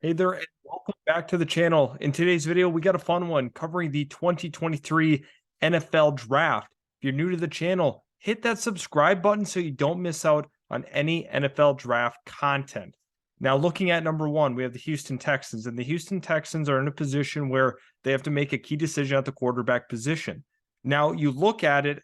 Hey there, and welcome back to the channel. In today's video, we got a fun one covering the 2023 NFL Draft. If you're new to the channel, hit that subscribe button so you don't miss out on any NFL Draft content. Now, looking at number one, we have the Houston Texans, and the Houston Texans are in a position where they have to make a key decision at the quarterback position. Now, you look at it,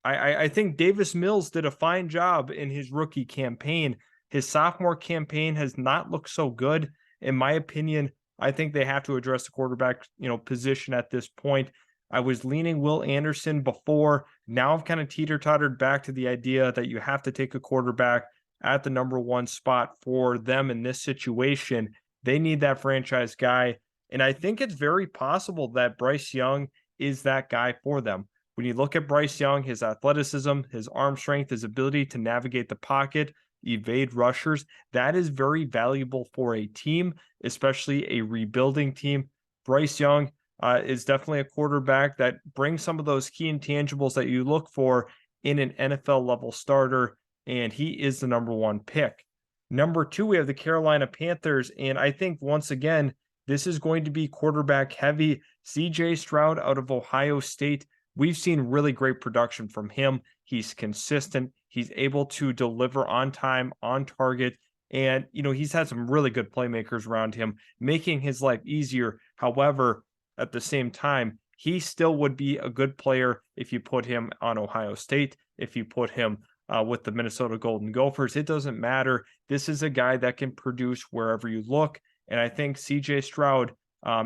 I think Davis Mills did a fine job in his rookie campaign. His sophomore campaign has not looked so good. In my opinion, I think they have to address the quarterback, position at this point. I was leaning Will Anderson before. Now I've kind of teeter-tottered back to the idea that you have to take a quarterback at the number one spot for them in this situation. They need that franchise guy. And I think it's very possible that Bryce Young is that guy for them. When you look at Bryce Young, his athleticism, his arm strength, his ability to navigate the pocket, evade rushers, that is very valuable for a team, especially a rebuilding team. Bryce Young is definitely a quarterback that brings some of those key intangibles that you look for in an NFL level starter, and he is the number one pick. Number two, we have the Carolina Panthers, and I think once again, this is going to be quarterback heavy. CJ Stroud out of Ohio State. We've seen really great production from him. He's consistent. He's able to deliver on time, on target. And, he's had some really good playmakers around him, making his life easier. However, at the same time, he still would be a good player if you put him on Ohio State, if you put him with the Minnesota Golden Gophers. It doesn't matter. This is a guy that can produce wherever you look. And I think CJ Stroud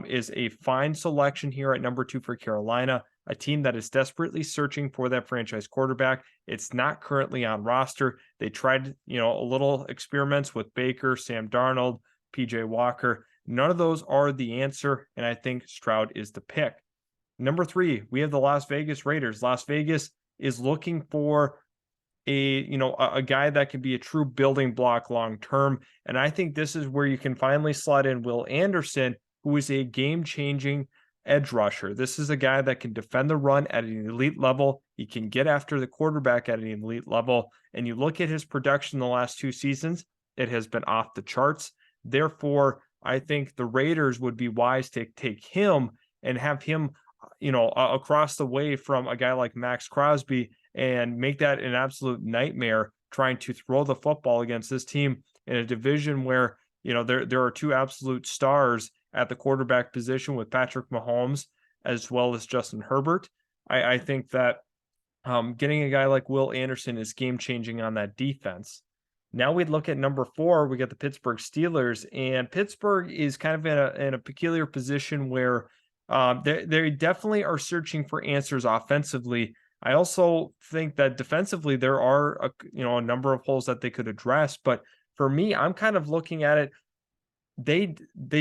is a fine selection here at number two for Carolina, a team that is desperately searching for that franchise quarterback. It's not currently on roster. They tried, a little experiments with Baker, Sam Darnold, PJ Walker. None of those are the answer, and I think Stroud is the pick. Number three, we have the Las Vegas Raiders. Las Vegas is looking for a guy that can be a true building block long term, and I think this is where you can finally slot in Will Anderson, who is a game-changing edge rusher. This is a guy that can defend the run at an elite level. He can get after the quarterback at an elite level. And you look at his production the last two seasons, it has been off the charts. Therefore, I think the Raiders would be wise to take him and have him, across the way from a guy like Max Crosby and make that an absolute nightmare trying to throw the football against this team in a division where, there are two absolute stars at the quarterback position with Patrick Mahomes as well as Justin Herbert. I think that getting a guy like Will Anderson is game-changing on that defense. Now we'd look at number four. We got the Pittsburgh Steelers, and Pittsburgh is kind of in a peculiar position where they definitely are searching for answers offensively. I also think that defensively there are a number of holes that they could address, but for me, I'm kind of looking at it. They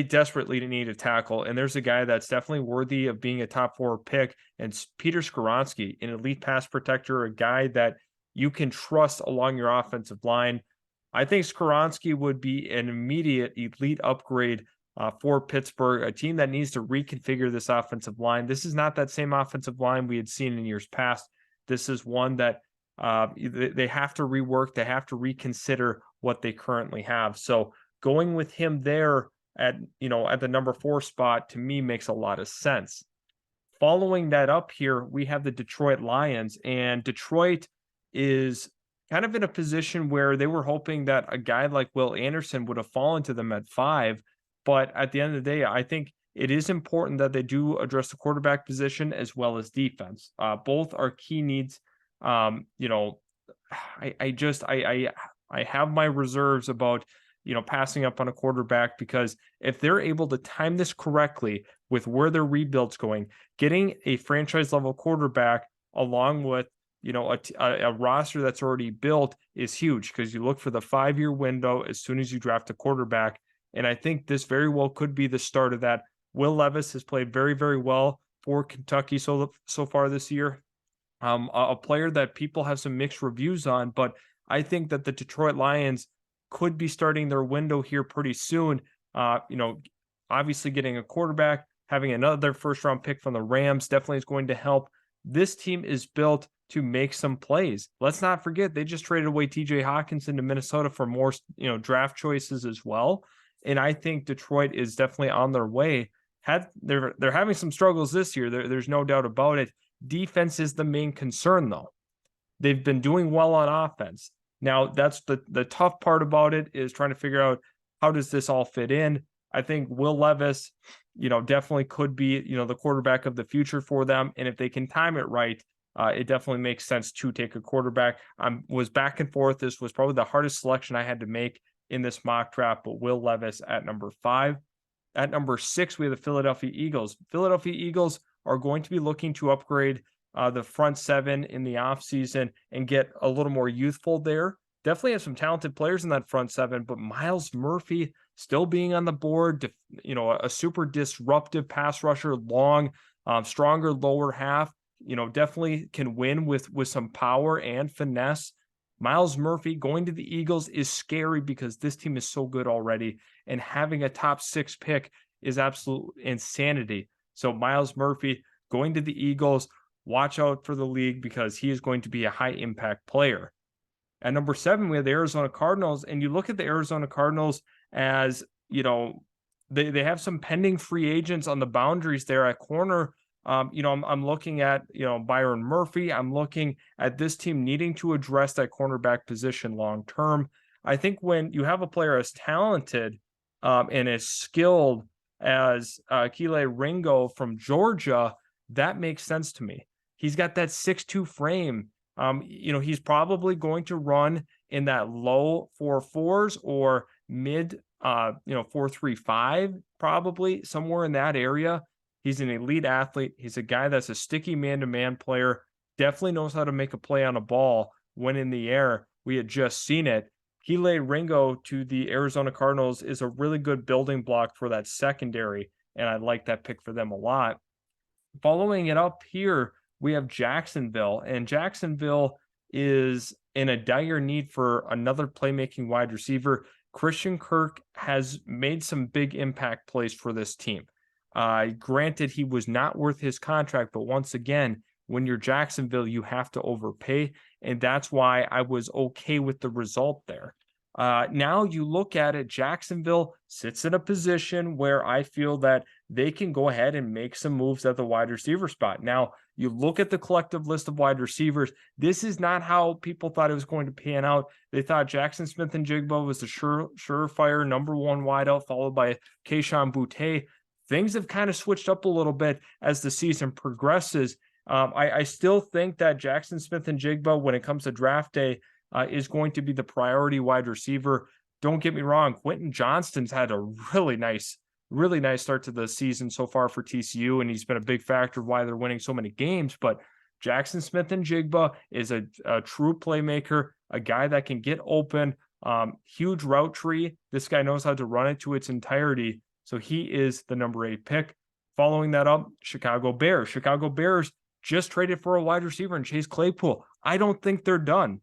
desperately need a tackle, and there's a guy that's definitely worthy of being a top four pick, and it's Peter Skoronski, an elite pass protector, a guy that you can trust along your offensive line. I think Skoronski would be an immediate elite upgrade for Pittsburgh, a team that needs to reconfigure this offensive line. This is not that same offensive line we had seen in years past. This is one that they have to rework. They have to reconsider what they currently have. So going with him there at the number four spot to me makes a lot of sense. Following that up here, we have the Detroit Lions, and Detroit is kind of in a position where they were hoping that a guy like Will Anderson would have fallen to them at 5. But at the end of the day, I think it is important that they do address the quarterback position as well as defense. Both are key needs. I have my reserves about passing up on a quarterback, because if they're able to time this correctly with where their rebuild's going, getting a franchise level quarterback along with, a roster that's already built is huge, because you look for the 5-year window as soon as you draft a quarterback. And I think this very well could be the start of that. Will Levis has played very, very well for Kentucky so far this year. A player that people have some mixed reviews on, but I think that the Detroit Lions could be starting their window here pretty soon. Obviously getting a quarterback, having another first-round pick from the Rams definitely is going to help. This team is built to make some plays. Let's not forget, they just traded away TJ Hawkinson to Minnesota for more, draft choices as well. And I think Detroit is definitely on their way. They're having some struggles this year. There's no doubt about it. Defense is the main concern, though. They've been doing well on offense. Now, that's the tough part about it, is trying to figure out how does this all fit in. I think Will Levis, definitely could be, the quarterback of the future for them. And if they can time it right, it definitely makes sense to take a quarterback. I was back and forth. This was probably the hardest selection I had to make in this mock draft, but Will Levis at number 5. At number 6, we have the Philadelphia Eagles. Philadelphia Eagles are going to be looking to upgrade the front 7 in the offseason and get a little more youthful there. Definitely have some talented players in that front 7, but Myles Murphy still being on the board, a super disruptive pass rusher, long, stronger lower half, definitely can win with some power and finesse. Myles Murphy going to the Eagles is scary because this team is so good already, and having a top 6 pick is absolute insanity. So Myles Murphy going to the Eagles, watch out for the league because he is going to be a high impact player. At number 7, we have the Arizona Cardinals, and you look at the Arizona Cardinals as, they have some pending free agents on the boundaries there at corner. I'm looking at, Byron Murphy. I'm looking at this team needing to address that cornerback position long term. I think when you have a player as talented and as skilled as Kelee Ringo from Georgia, that makes sense to me. He's got that 6'2" frame. He's probably going to run in that low 4.4s or mid 4.35, probably somewhere in that area. He's an elite athlete. He's a guy that's a sticky man-to-man player. Definitely knows how to make a play on a ball when in the air. We had just seen it. Kelee Ringo to the Arizona Cardinals is a really good building block for that secondary, and I like that pick for them a lot. Following it up here, we have Jacksonville, and Jacksonville is in a dire need for another playmaking wide receiver. Christian Kirk has made some big impact plays for this team. Granted, he was not worth his contract, but once again, when you're Jacksonville, you have to overpay, and that's why I was okay with the result there. Now you look at it, Jacksonville sits in a position where I feel that they can go ahead and make some moves at the wide receiver spot. Now, you look at the collective list of wide receivers. This is not how people thought it was going to pan out. They thought Jackson Smith-Njigba was the surefire number 1 wideout, followed by Kayshon Boutte. Things have kind of switched up a little bit as the season progresses. I still think that Jackson Smith-Njigba, when it comes to draft day, is going to be the priority wide receiver. Don't get me wrong, Quentin Johnston's had a really nice start to the season so far for TCU, and he's been a big factor of why they're winning so many games. But Jackson Smith-Njigba is a true playmaker, a guy that can get open, huge route tree. This guy knows how to run it to its entirety. So he is the number 8 pick. Following that up, Chicago Bears. Chicago Bears just traded for a wide receiver in Chase Claypool. I don't think they're done.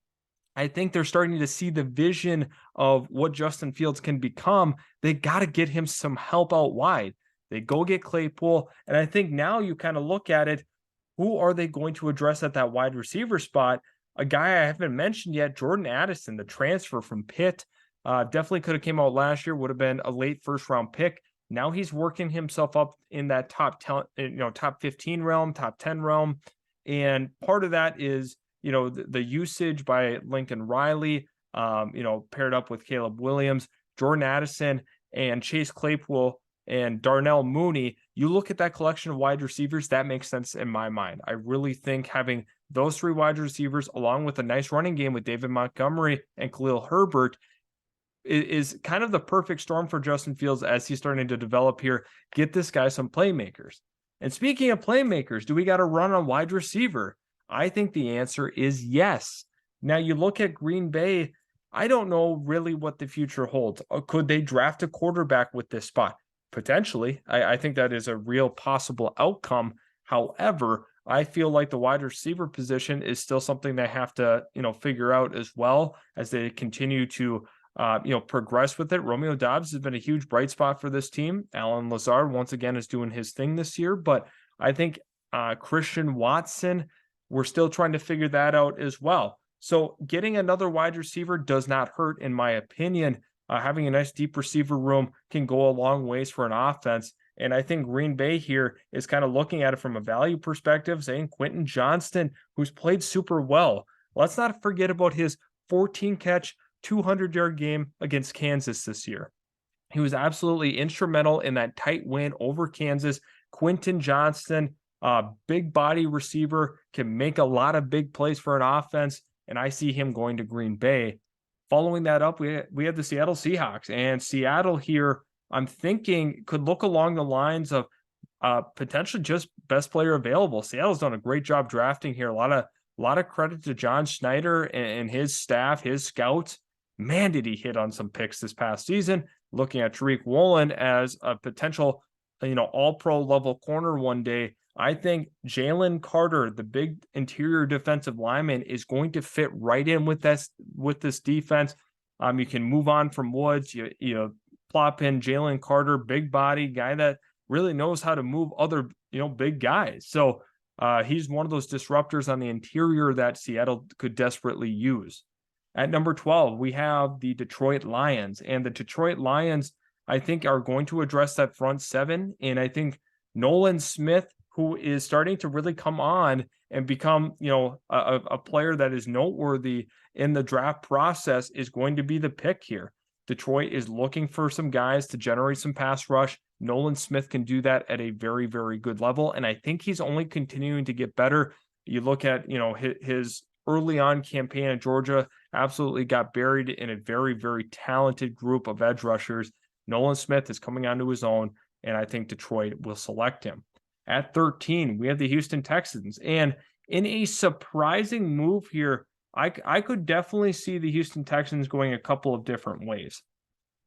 I think they're starting to see the vision of what Justin Fields can become. They got to get him some help out wide. They go get Claypool. And I think now you kind of look at it, who are they going to address at that wide receiver spot? A guy I haven't mentioned yet, Jordan Addison, the transfer from Pitt. Definitely could have came out last year, would have been a late first-round pick. Now he's working himself up in that top 15 realm, top 10 realm. And part of that is, the usage by Lincoln Riley, paired up with Caleb Williams, Jordan Addison, and Chase Claypool, and Darnell Mooney. You look at that collection of wide receivers, that makes sense in my mind. I really think having those 3 wide receivers, along with a nice running game with David Montgomery and Khalil Herbert, is kind of the perfect storm for Justin Fields as he's starting to develop here. Get this guy some playmakers. And speaking of playmakers, do we got to run on wide receiver? I think the answer is yes. Now you look at Green Bay, I don't know really what the future holds. Could they draft a quarterback with this spot? Potentially. I think that is a real possible outcome. However, I feel like the wide receiver position is still something they have to, figure out as well as they continue to progress with it. Romeo Doubs has been a huge bright spot for this team. Allen Lazard, once again, is doing his thing this year, but I think Christian Watson, we're still trying to figure that out as well. So getting another wide receiver does not hurt, in my opinion. having a nice deep receiver room can go a long ways for an offense. And I think Green Bay here is kind of looking at it from a value perspective, saying Quentin Johnston, who's played super well. Let's not forget about his 14-catch, 200-yard game against Kansas this year. He was absolutely instrumental in that tight win over Kansas. Quentin Johnston, big body receiver, can make a lot of big plays for an offense, and I see him going to Green Bay. Following that up, we have the Seattle Seahawks, and Seattle here, I'm thinking, could look along the lines of potentially just best player available. Seattle's done a great job drafting here. A lot of credit to John Schneider and his staff, his scouts. Man, did he hit on some picks this past season. Looking at Tariq Woolen as a potential, all-pro level corner one day. I think Jalen Carter, the big interior defensive lineman, is going to fit right in with this defense. You can move on from Woods. You plop in Jalen Carter, big body guy that really knows how to move other big guys. So he's one of those disruptors on the interior that Seattle could desperately use. At number 12, we have the Detroit Lions, and the Detroit Lions, I think, are going to address that front seven. And I think Nolan Smith, who is starting to really come on and become, a player that is noteworthy in the draft process, is going to be the pick here. Detroit is looking for some guys to generate some pass rush. Nolan Smith can do that at a very, very good level. And I think he's only continuing to get better. You look at, his early on campaign at Georgia, absolutely got buried in a very, very talented group of edge rushers. Nolan Smith is coming onto his own, and I think Detroit will select him. At 13, we have the Houston Texans. And in a surprising move here, I could definitely see the Houston Texans going a couple of different ways.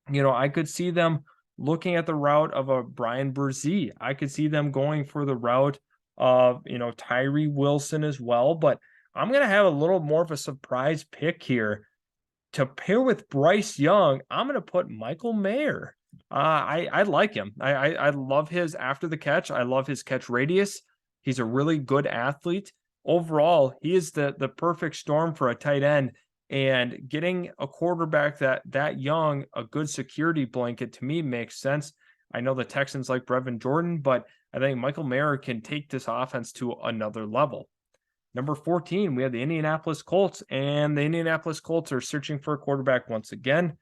I could see them looking at the route of a Brian Brzee. I could see them going for the route of, Tyree Wilson as well. But I'm going to have a little more of a surprise pick here. To pair with Bryce Young, I'm going to put Michael Mayer. I like him. I love his after the catch. I love his catch radius. He's a really good athlete. Overall, he is the perfect storm for a tight end. And getting a quarterback that young, a good security blanket, to me makes sense. I know the Texans like Brevin Jordan, but I think Michael Mayer can take this offense to another level. Number 14, we have the Indianapolis Colts, and the Indianapolis Colts are searching for a quarterback once again.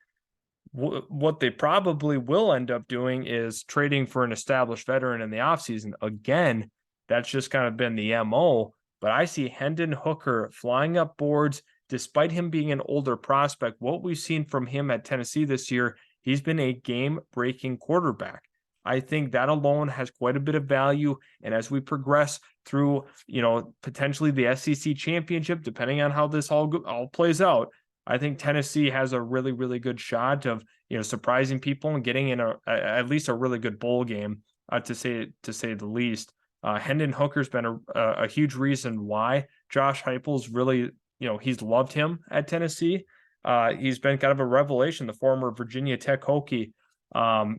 What they probably will end up doing is trading for an established veteran in the offseason. Again, that's just kind of been the MO, but I see Hendon Hooker flying up boards despite him being an older prospect. What we've seen from him at Tennessee this year, he's been a game-breaking quarterback. I think that alone has quite a bit of value. And as we progress through, potentially the SEC championship, depending on how this all plays out, I think Tennessee has a really, really good shot of, surprising people and getting in at least a really good bowl game, to say the least. Hendon Hooker's been a huge reason why Josh Heupel's really, he's loved him at Tennessee. He's been kind of a revelation. The former Virginia Tech Hokie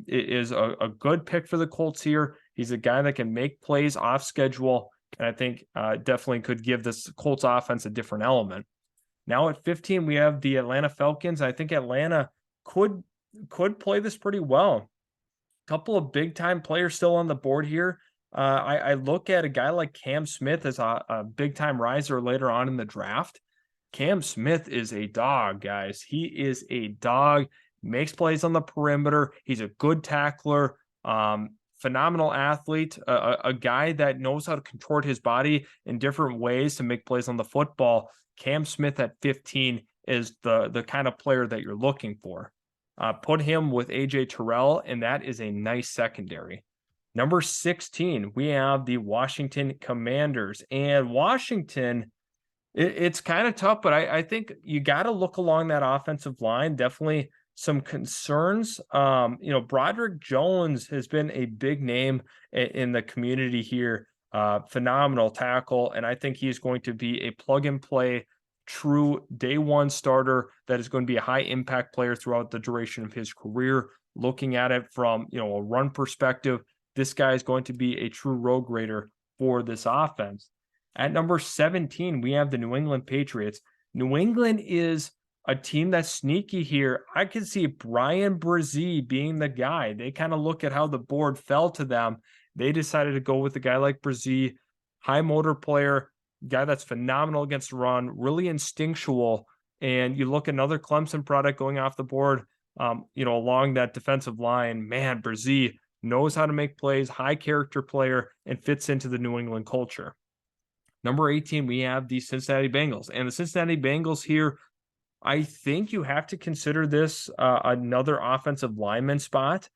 is a good pick for the Colts here. He's a guy that can make plays off schedule, and I think definitely could give this Colts offense a different element. Now at 15, we have the Atlanta Falcons. I think Atlanta could play this pretty well. A couple of big-time players still on the board here. I look at a guy like Cam Smith as a big-time riser later on in the draft. Cam Smith is a dog, guys. He is a dog. Makes plays on the perimeter. He's a good tackler, phenomenal athlete, a guy that knows how to contort his body in different ways to make plays on the football. Cam Smith at 15 is the kind of player that you're looking for. Put him with A.J. Terrell, and that is a nice secondary. Number 16, we have the Washington Commanders. And Washington, it's kind of tough, but I think you got to look along that offensive line. Definitely some concerns. Broderick Jones has been a big name in the community here. Phenomenal tackle, and I think he's going to be a plug-and-play, true day one starter that is going to be a high-impact player throughout the duration of his career. Looking at it from a run perspective, this guy is going to be a true road grader for this offense. At number 17, we have the New England Patriots. New England is a team that's sneaky here, I could see Brian Brzee being the guy. They kind of look at how the board fell to them. They decided to go with a guy like Brzee, high motor player, guy that's phenomenal against the run, really instinctual. And you look at another Clemson product going off the board, along that defensive line. Man, Brzee knows how to make plays, high character player, and fits into the New England culture. Number 18, we have the Cincinnati Bengals. And the Cincinnati Bengals here, I think you have to consider this another offensive lineman spot.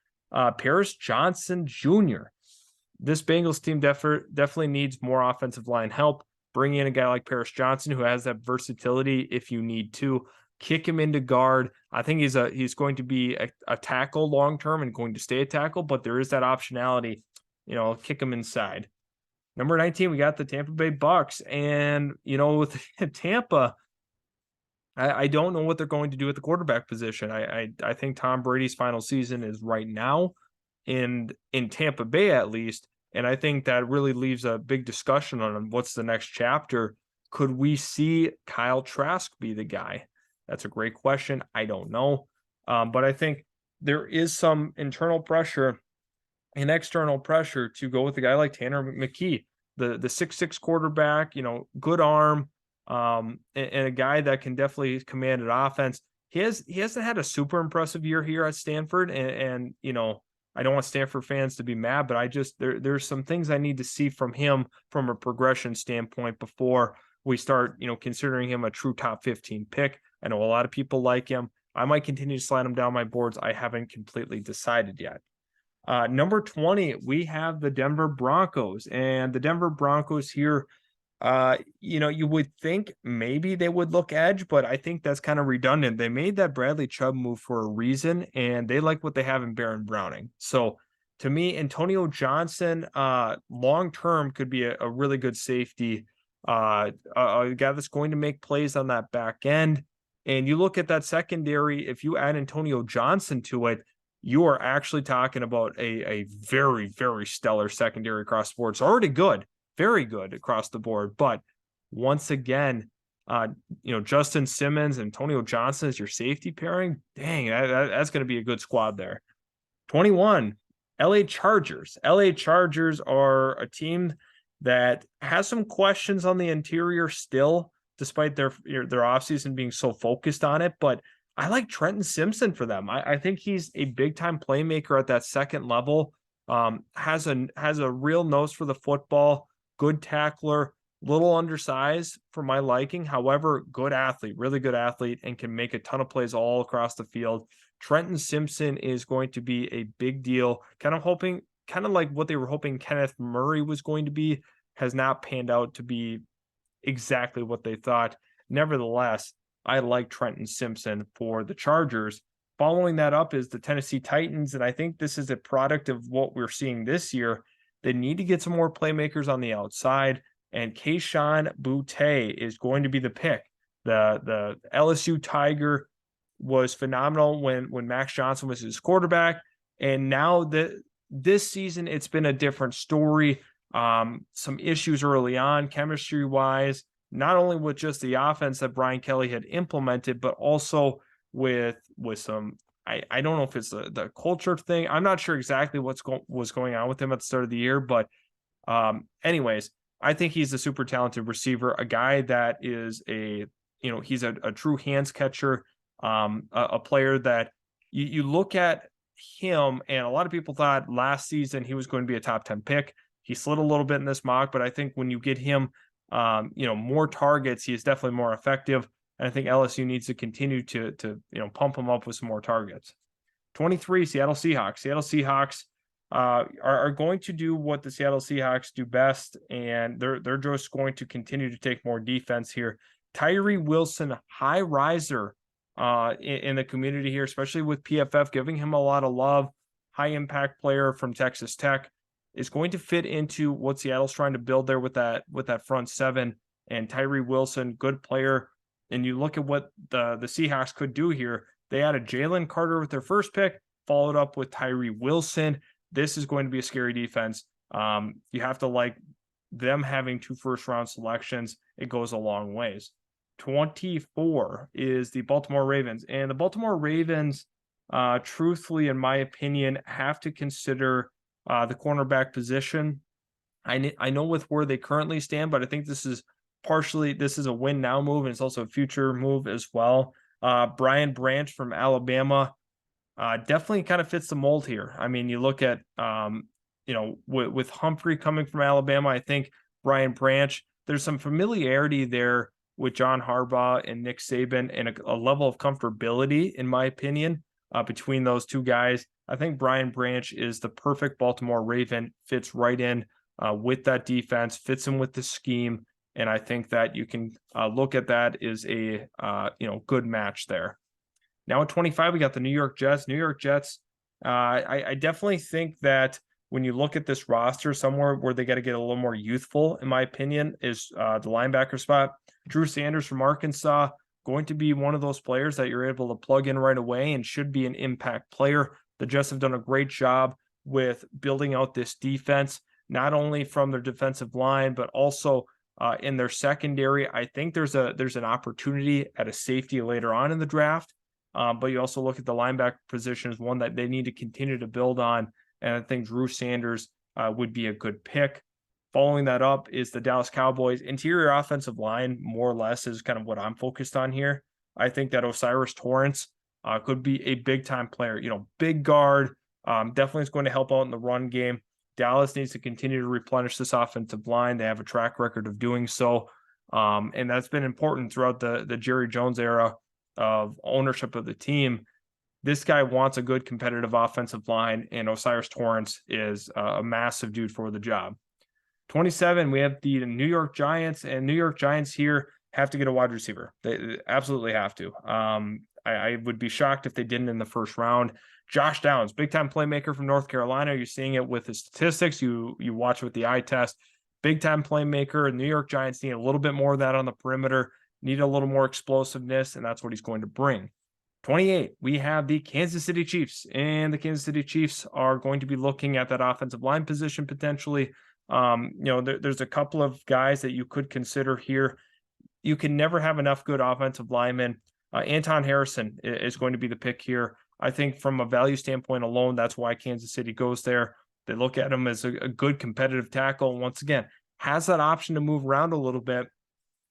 Paris Johnson Jr. This Bengals team definitely needs more offensive line help. Bring in a guy like Paris Johnson who has that versatility if you need to. Kick him into guard. I think he's going to be a tackle long term and going to stay a tackle, but there is that optionality, kick him inside. Number 19, we got the Tampa Bay Bucks. And, with Tampa, I don't know what they're going to do at the quarterback position. I think Tom Brady's final season is right now in Tampa Bay, at least. And I think that really leaves a big discussion on what's the next chapter. Could we see Kyle Trask be the guy? That's a great question. I don't know. But I think there is some internal pressure and external pressure to go with a guy like Tanner McKee, the 6'6" quarterback, good arm, and a guy that can definitely command an offense. He hasn't had a super impressive year here at Stanford, and I don't want Stanford fans to be mad, but there's some things I need to see from him from a progression standpoint before we start, considering him a true top 15 pick. I know a lot of people like him. I might continue to slide him down my boards. I haven't completely decided yet. Number 20, we have the Denver Broncos, and the Denver Broncos here, you would think maybe they would look edge, but I think that's kind of redundant. They made that Bradley Chubb move for a reason, and they like what they have in Baron Browning. So to me, Antonio Johnson, long-term could be a really good safety, a guy that's going to make plays on that back end. And you look at that secondary, if you add Antonio Johnson to it, you are actually talking about a very, very stellar secondary across the board. It's already good, very good across the board. But once again, Justin Simmons, Antonio Johnson is your safety pairing. Dang, that's going to be a good squad there. 21, LA Chargers. LA Chargers are a team that has some questions on the interior still, despite their offseason being so focused on it. But I like Trenton Simpson for them. I think he's a big-time playmaker at that second level. Has a real nose for the football, good tackler, little undersized for my liking. However, good athlete, really good athlete, and can make a ton of plays all across the field. Trenton Simpson is going to be a big deal. Kind of like what they were hoping Kenneth Murray was going to be, has not panned out to be exactly what they thought. Nevertheless, I like Trenton Simpson for the Chargers. Following that up is the Tennessee Titans, and I think this is a product of what we're seeing this year. They need to get some more playmakers on the outside, and Kayshon Boutte is going to be the pick. The LSU Tiger was phenomenal when Max Johnson was his quarterback, and now this season it's been a different story. Some issues early on, chemistry-wise, not only with just the offense that Brian Kelly had implemented, but also with some, I don't know if it's the culture thing. I'm not sure exactly was going on with him at the start of the year, but anyways, I think he's a super talented receiver, a guy that is he's a true hands catcher, a player that you look at him, and a lot of people thought last season he was going to be a top 10 pick. He slid a little bit in this mock, but I think when you get him more targets, he is definitely more effective. And I think LSU needs to continue to pump him up with some more targets. 23, Seattle Seahawks. Seattle Seahawks are going to do what the Seattle Seahawks do best, and they're just going to continue to take more defense here. Tyree Wilson, high riser in the community here, especially with PFF giving him a lot of love. High impact player from Texas Tech. Is going to fit into what Seattle's trying to build there with that front seven. And Tyree Wilson, good player. And you look at what the Seahawks could do here. They added Jalen Carter with their first pick, followed up with Tyree Wilson. This is going to be a scary defense. You have to like them having 2 first-round selections. It goes a long ways. 24 is the Baltimore Ravens. And the Baltimore Ravens, truthfully, in my opinion, have to consider the cornerback position. I know with where they currently stand, but I think this is a win now move, and it's also a future move as well. Brian Branch from Alabama definitely kind of fits the mold here. I mean, you look at with Humphrey coming from Alabama, I think Brian Branch, there's some familiarity there with John Harbaugh and Nick Saban, and a level of comfortability, in my opinion, between those two guys. I think Brian Branch is the perfect Baltimore Raven, fits right in with that defense, fits in with the scheme, and I think that you can look at that as a good match there. Now at 25, we got the New York Jets. New York Jets, I definitely think that when you look at this roster, somewhere where they got to get a little more youthful, in my opinion, is the linebacker spot. Drew Sanders from Arkansas, going to be one of those players that you're able to plug in right away and should be an impact player. The Jets have done a great job with building out this defense, not only from their defensive line, but also in their secondary. I think there's an opportunity at a safety later on in the draft, but you also look at the linebacker position as one that they need to continue to build on, and I think Drew Sanders would be a good pick. Following that up is the Dallas Cowboys. Interior offensive line, more or less, is kind of what I'm focused on here. I think that O'Cyrus Torrence could be a big-time player. Big guard, definitely is going to help out in the run game. Dallas needs to continue to replenish this offensive line. They have a track record of doing so, and that's been important throughout the Jerry Jones era of ownership of the team. This guy wants a good competitive offensive line, and O'Cyrus Torrence is a massive dude for the job. 27, we have the New York Giants, and New York Giants here have to get a wide receiver. They absolutely have to. I would be shocked if they didn't in the first round. Josh Downs, big-time playmaker from North Carolina. You're seeing it with the statistics. You watch with the eye test. Big-time playmaker. New York Giants need a little bit more of that on the perimeter, need a little more explosiveness, and that's what he's going to bring. 28, we have the Kansas City Chiefs, and the Kansas City Chiefs are going to be looking at that offensive line position potentially. There's a couple of guys that you could consider here. You can never have enough good offensive linemen. Anton Harrison is going to be the pick here. I think from a value standpoint alone, that's why Kansas City goes there. They look at him as a good competitive tackle. And once again, has that option to move around a little bit,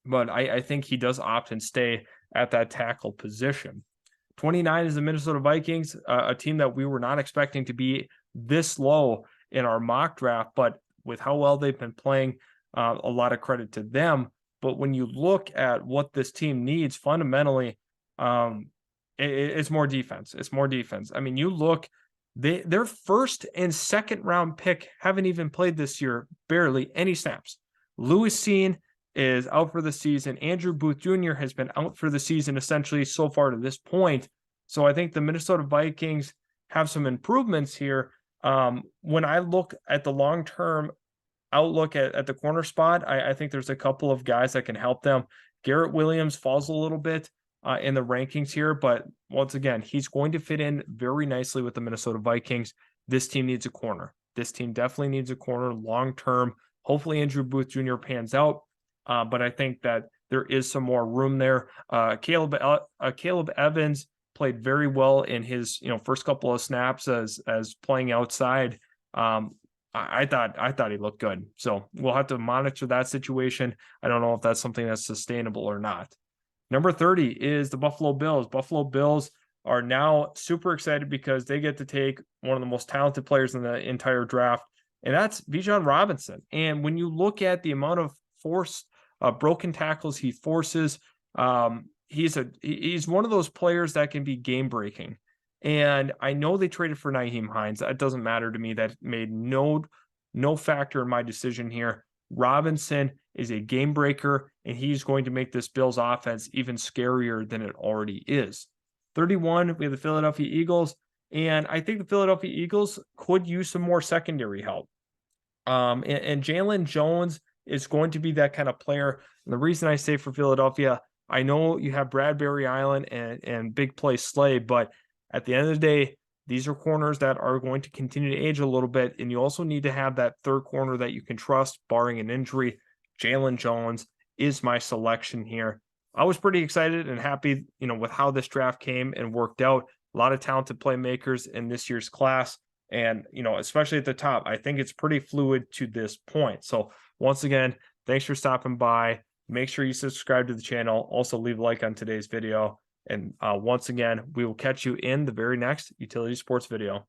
but I think he does opt and stay at that tackle position. 29 is the Minnesota Vikings, a team that we were not expecting to be this low in our mock draft, but with how well they've been playing, a lot of credit to them. But when you look at what this team needs fundamentally, it's more defense. It's more defense. I mean, you look, their first and second round pick haven't even played this year, barely any snaps. Lewis Cine is out for the season. Andrew Booth Jr. has been out for the season essentially so far to this point. So I think the Minnesota Vikings have some improvements here. When I look at the long-term outlook at the corner spot, I think there's a couple of guys that can help them. Garrett Williams falls a little bit in the rankings here, but once again, he's going to fit in very nicely with the Minnesota Vikings. This team needs a corner. This team definitely needs a corner long-term. Hopefully Andrew Booth Jr. pans out, but I think that there is some more room there. Caleb Evans played very well in his first couple of snaps as playing outside. I thought he looked good. So we'll have to monitor that situation. I don't know if that's something that's sustainable or not. Number 30 is the Buffalo Bills. Buffalo Bills are now super excited because they get to take one of the most talented players in the entire draft, and that's Bijan Robinson. And when you look at the amount of forced broken tackles he forces, he's one of those players that can be game breaking. And I know they traded for Nyheim Hines. That doesn't matter to me. That made no factor in my decision here. Robinson is a game breaker, and he's going to make this Bills offense even scarier than it already is. 31, we have the Philadelphia Eagles, and I think the Philadelphia Eagles could use some more secondary help. And Jalen Jones is going to be that kind of player. And the reason I say for Philadelphia, I know you have Bradbury Island and Big Play Slay, but at the end of the day, these are corners that are going to continue to age a little bit, and you also need to have that third corner that you can trust, barring an injury. Jalen Jones is my selection here. I was pretty excited and happy, with how this draft came and worked out. A lot of talented playmakers in this year's class. And, especially at the top, I think it's pretty fluid to this point. So once again, thanks for stopping by. Make sure you subscribe to the channel. Also leave a like on today's video. And once again, we will catch you in the very next Utility Sports video.